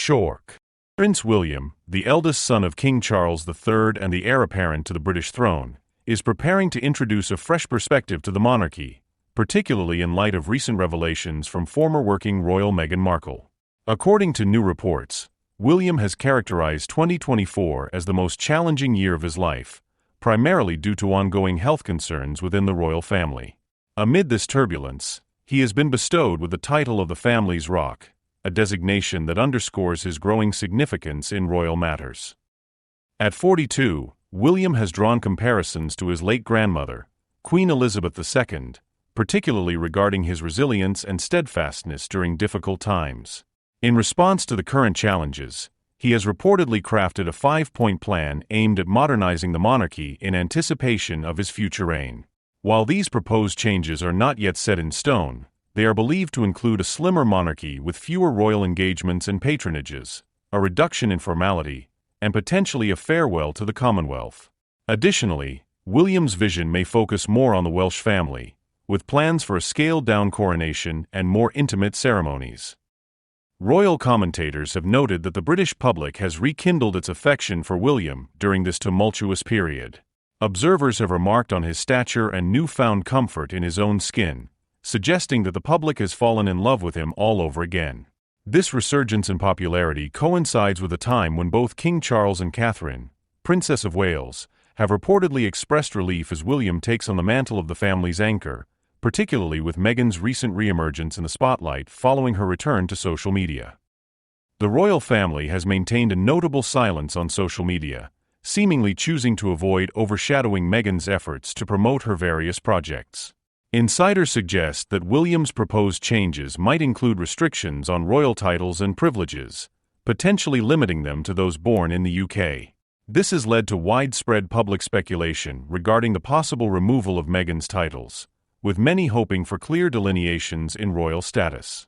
SHORK. Prince William, the eldest son of King Charles III and the heir apparent to the British throne, is preparing to introduce a fresh perspective to the monarchy, particularly in light of recent revelations from former working royal Meghan Markle. According to new reports, William has characterized 2024 as the most challenging year of his life, primarily due to ongoing health concerns within the royal family. Amid this turbulence, he has been bestowed with the title of the family's rock, a designation that underscores his growing significance in royal matters. At 42, William has drawn comparisons to his late grandmother, Queen Elizabeth II, particularly regarding his resilience and steadfastness during difficult times. In response to the current challenges, he has reportedly crafted a 5-point plan aimed at modernizing the monarchy in anticipation of his future reign. While these proposed changes are not yet set in stone, they are believed to include a slimmer monarchy with fewer royal engagements and patronages, a reduction in formality, and potentially a farewell to the Commonwealth. Additionally, William's vision may focus more on the Welsh family, with plans for a scaled-down coronation and more intimate ceremonies. Royal commentators have noted that the British public has rekindled its affection for William during this tumultuous period. Observers have remarked on his stature and newfound comfort in his own skin, suggesting that the public has fallen in love with him all over again. This resurgence in popularity coincides with a time when both King Charles and Catherine, Princess of Wales, have reportedly expressed relief as William takes on the mantle of the family's anchor, particularly with Meghan's recent re-emergence in the spotlight following her return to social media. The royal family has maintained a notable silence on social media, seemingly choosing to avoid overshadowing Meghan's efforts to promote her various projects. Insiders suggest that William's proposed changes might include restrictions on royal titles and privileges, potentially limiting them to those born in the UK. This has led to widespread public speculation regarding the possible removal of Meghan's titles, with many hoping for clear delineations in royal status.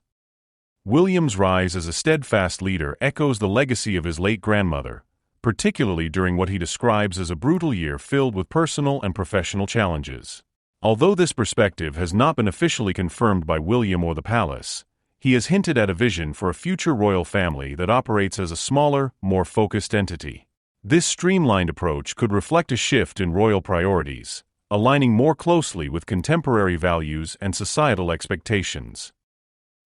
William's rise as a steadfast leader echoes the legacy of his late grandmother, particularly during what he describes as a brutal year filled with personal and professional challenges. Although this perspective has not been officially confirmed by William or the palace, he has hinted at a vision for a future royal family that operates as a smaller, more focused entity. This streamlined approach could reflect a shift in royal priorities, aligning more closely with contemporary values and societal expectations.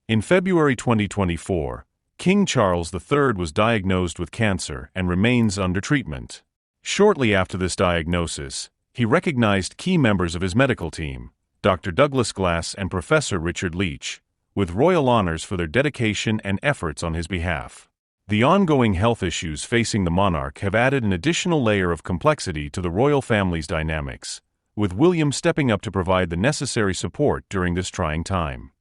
In February 2024, King Charles III was diagnosed with cancer and remains under treatment. Shortly after this diagnosis, he recognized key members of his medical team, Dr. Douglas Glass and Professor Richard Leach, with royal honors for their dedication and efforts on his behalf. The ongoing health issues facing the monarch have added an additional layer of complexity to the royal family's dynamics, with William stepping up to provide the necessary support during this trying time.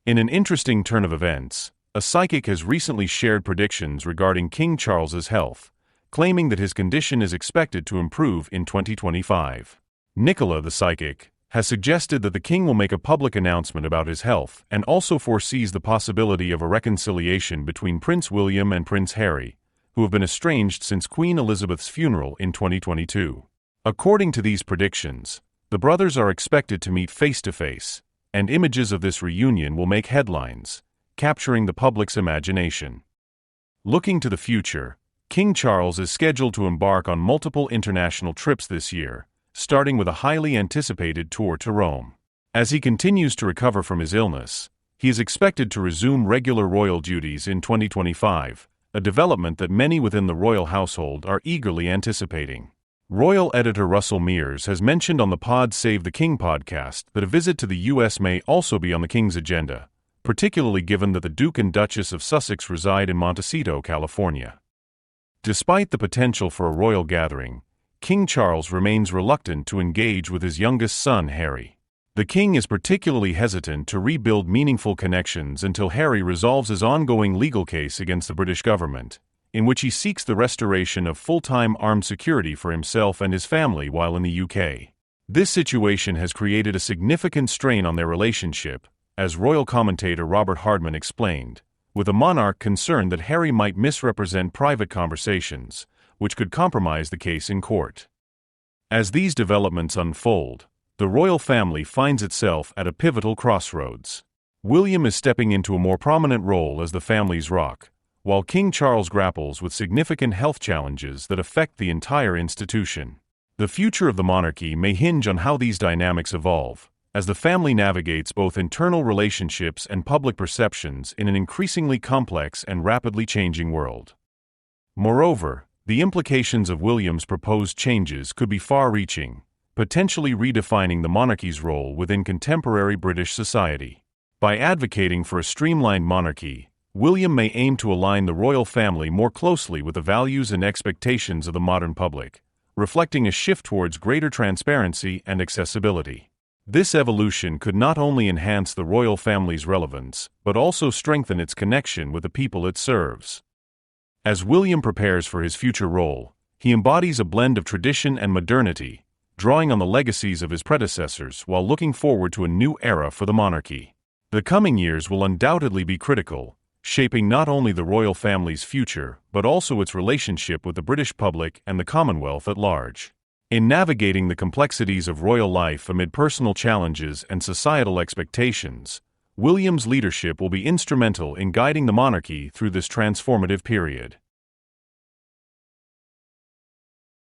In an interesting turn of events, a psychic has recently shared predictions regarding King Charles's health, claiming that his condition is expected to improve in 2025. Nicola the psychic has suggested that the king will make a public announcement about his health and also foresees the possibility of a reconciliation between Prince William and Prince Harry, who have been estranged since Queen Elizabeth's funeral in 2022. According to these predictions, the brothers are expected to meet face-to-face, and images of this reunion will make headlines, capturing the public's imagination. Looking to the future, King Charles is scheduled to embark on multiple international trips this year, starting with a highly anticipated tour to Rome. As he continues to recover from his illness, he is expected to resume regular royal duties in 2025, a development that many within the royal household are eagerly anticipating. Royal editor Russell Mears has mentioned on the Pod Save the King podcast that a visit to the U.S. may also be on the king's agenda, particularly given that the Duke and Duchess of Sussex reside in Montecito, California. Despite the potential for a royal gathering, King Charles remains reluctant to engage with his youngest son, Harry. The king is particularly hesitant to rebuild meaningful connections until Harry resolves his ongoing legal case against the British government, in which he seeks the restoration of full-time armed security for himself and his family while in the UK. This situation has created a significant strain on their relationship, as royal commentator Robert Hardman explained, with the monarch concerned that Harry might misrepresent private conversations, which could compromise the case in court. As these developments unfold, the royal family finds itself at a pivotal crossroads. William is stepping into a more prominent role as the family's rock, while King Charles grapples with significant health challenges that affect the entire institution. The future of the monarchy may hinge on how these dynamics evolve, as the family navigates both internal relationships and public perceptions in an increasingly complex and rapidly changing world. Moreover, the implications of William's proposed changes could be far-reaching, potentially redefining the monarchy's role within contemporary British society. By advocating for a streamlined monarchy, William may aim to align the royal family more closely with the values and expectations of the modern public, reflecting a shift towards greater transparency and accessibility. This evolution could not only enhance the royal family's relevance, but also strengthen its connection with the people it serves. As William prepares for his future role, he embodies a blend of tradition and modernity, drawing on the legacies of his predecessors while looking forward to a new era for the monarchy. The coming years will undoubtedly be critical, shaping not only the royal family's future but also its relationship with the British public and the Commonwealth at large. In navigating the complexities of royal life amid personal challenges and societal expectations, William's leadership will be instrumental in guiding the monarchy through this transformative period.